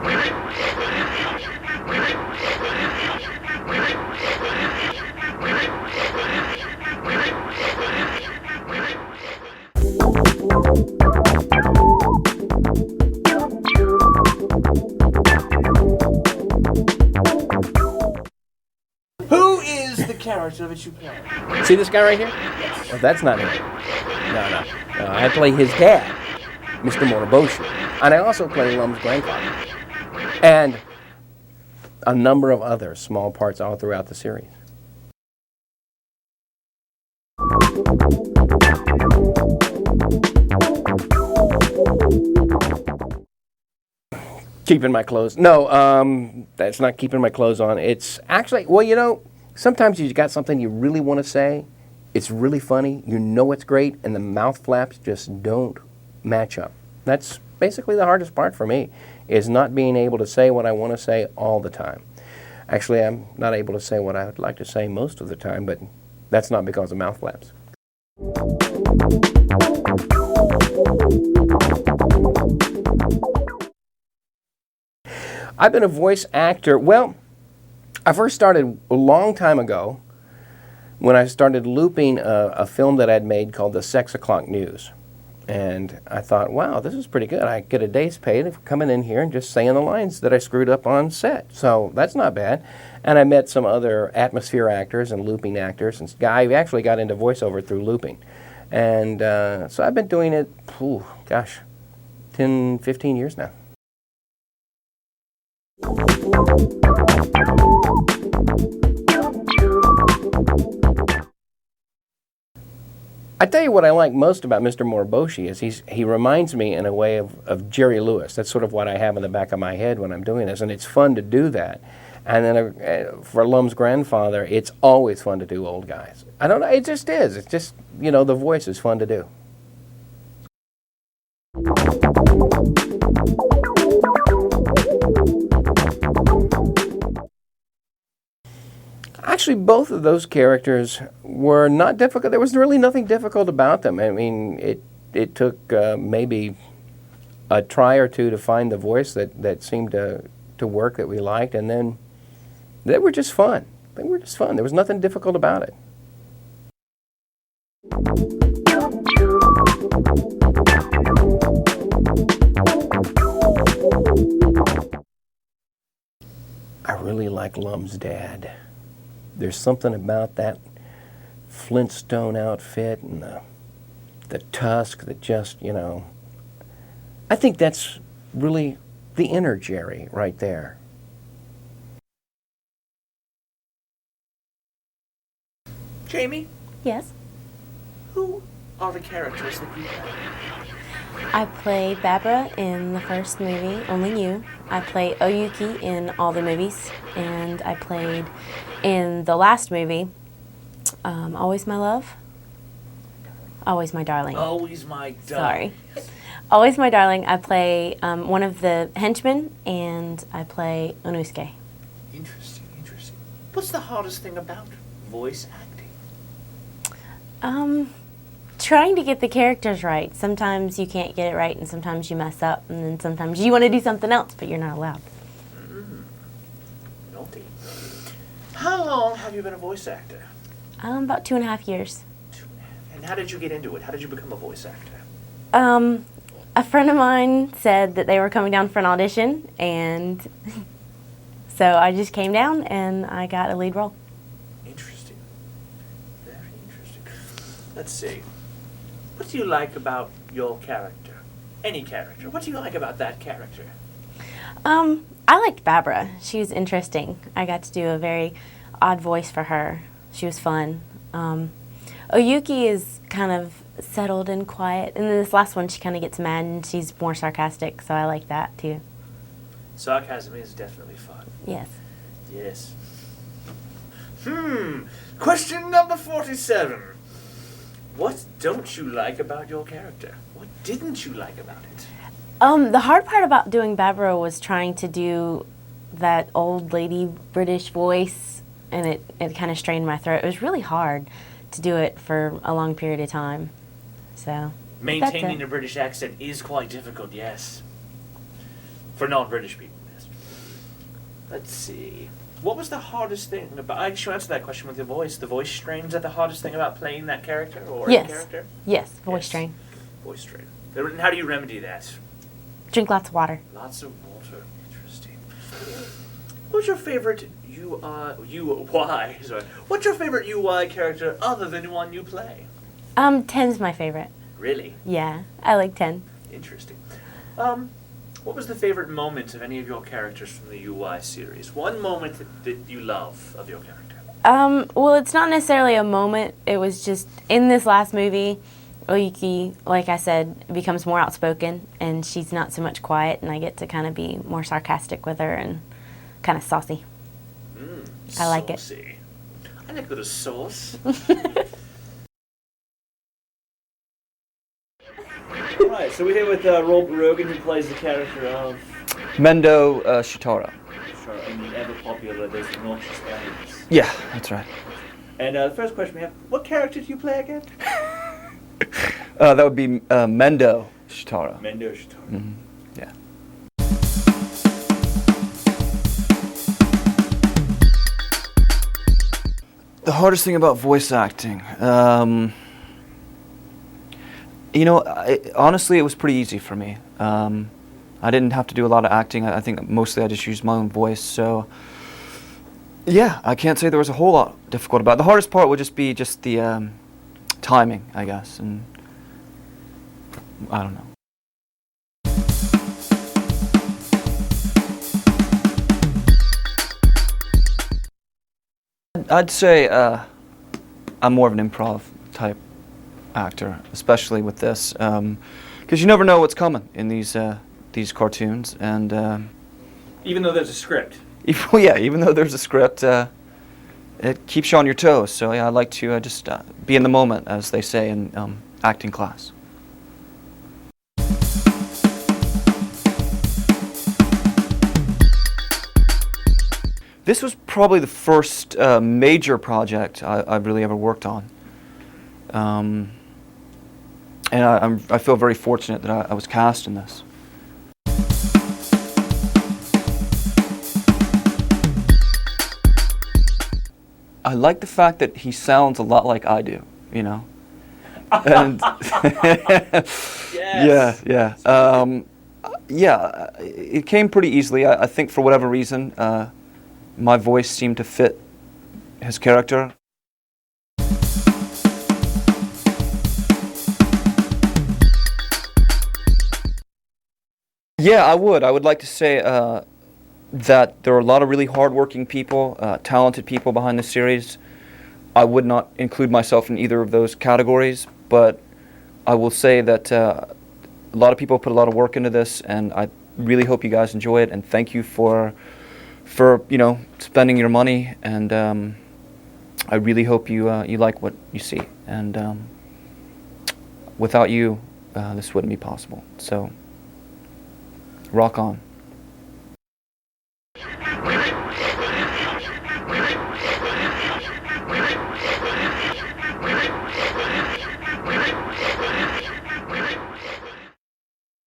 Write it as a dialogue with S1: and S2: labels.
S1: Who is the character that you play?
S2: See this guy right here? Yes. Oh, that's not me. No. I play his dad, Mr. Moroboshi. And I also play Lum's grandfather. And a number of other small parts all throughout the series. Keeping my clothes. No, that's not keeping my clothes on. It's actually, well, you know, sometimes you got something you really want to say. It's really funny. You know it's great, and the mouth flaps just don't match up. That's basically the hardest part for me, is not being able to say what I want to say all the time. Actually, I'm not able to say what I would like to say most of the time, but that's not because of mouth flaps. I've been a voice actor. Well, I first started a long time ago when I started looping a film that I'd made called The 6 O'Clock News. And I thought, wow, this is pretty good. I get a day's pay for coming in here and just saying the lines that I screwed up on set. So that's not bad. And I met some other atmosphere actors and looping actors. And I actually got into voiceover through looping. And so I've been doing it, 10, 15 years now. I tell you what I like most about Mr. Moroboshi is he reminds me in a way of Jerry Lewis. That's sort of what I have in the back of my head when I'm doing this, and it's fun to do that. And then for Lum's grandfather, it's always fun to do old guys. I don't know, it just is. It's just, you know, the voice is fun to do. Actually, both of those characters were not difficult. There was really nothing difficult about them. I mean, it took maybe a try or two to find the voice that seemed to work, that we liked, and then they were just fun. They were just fun. There was nothing difficult about it. I really like Lum's dad. There's something about that Flintstone outfit and the tusk that just, you know, I think that's really the inner Jerry right there.
S1: Jaime?
S3: Yes?
S1: Who are the characters that you play?
S3: I play Babara in the first movie, Only You. I play Oyuki in all the movies. And I played in the last movie, Always My Love? Always My Darling.
S1: Always My Darling.
S3: Sorry. Always My Darling. I play one of the henchmen, and I play Ryunosuke.
S1: Interesting, interesting. What's the hardest thing about voice acting?
S3: Trying to get the characters right. Sometimes you can't get it right, and sometimes you mess up, and then sometimes you want to do something else, but you're not allowed.
S1: Naughty. How long have you been a voice actor?
S3: About 2.5 years.
S1: 2.5. And how did you get into it? How did you become a voice actor?
S3: A friend of mine said that they were coming down for an audition, and so I just came down and I got a lead role.
S1: Interesting. Very interesting. Let's see. What do you like about your character? Any character. What do you like about that character?
S3: I liked Babara. She was interesting. I got to do a very odd voice for her. She was fun. Oyuki is kind of settled and quiet. And then this last one, she kind of gets mad and she's more sarcastic, so I like that too.
S1: Sarcasm is definitely fun.
S3: Yes.
S1: Yes. Question number 47. What don't you like about your character? What didn't you like about it?
S3: The hard part about doing Babara was trying to do that old lady British voice, and it kind of strained my throat. It was really hard to do it for a long period of time. So
S1: maintaining a British accent is quite difficult, yes. For non-British people, Let's see. What was the hardest thing about? I should answer that question with your voice. The voice strain, is that the hardest thing about playing that character or
S3: Yes.
S1: a character?
S3: Yes, voice
S1: Yes.
S3: strain.
S1: Voice strain. And how do you remedy that?
S3: Drink lots of water.
S1: Lots of water. Interesting. What's your favorite UI? Sorry. What's your favorite UI character other than one you play?
S3: 10's my favorite.
S1: Really
S3: Yeah, I like 10.
S1: interesting. What was the favorite moment of any of your characters from the UI series? One moment that you love of your character.
S3: Well, it's not necessarily a moment. It was just in this last movie, Oyuki, like I said, becomes more outspoken, and she's not so much quiet, and I get to kind of be more sarcastic with her and kind of saucy. I like it.
S1: Saucy. I like a little sauce. Alright, so we're here with Rogan, who plays the character of
S4: Mendou Syutaro.
S1: in the ever popular Those Obnoxious Games.
S4: Yeah, that's right.
S1: And the first question we have, what character do you play again?
S4: That would be Mendou Syutaro.
S1: Mendou Syutaro.
S4: Mm-hmm. Yeah. The hardest thing about voice acting, honestly, it was pretty easy for me. I didn't have to do a lot of acting. I think mostly I just used my own voice. So, yeah, I can't say there was a whole lot difficult about it. The hardest part would just be the timing, I guess, and I don't know. I'd say I'm more of an improv type actor, especially with this, because you never know what's coming in these cartoons, and
S1: Even though there's a script.
S4: even though there's a script, it keeps you on your toes. So yeah, I like to just be in the moment, as they say in acting class. This was probably the first major project I've really ever worked on. And I feel very fortunate that I was cast in this. I like the fact that he sounds a lot like I do, you know. And
S1: Yes.
S4: yeah, it came pretty easily. I think for whatever reason, my voice seemed to fit his character. Yeah, I would. I would like to say that there are a lot of really hardworking people, talented people behind the series. I would not include myself in either of those categories, but I will say that a lot of people put a lot of work into this, and I really hope you guys enjoy it, and thank you for spending your money, and I really hope you like what you see, and without you, this wouldn't be possible. So, rock on.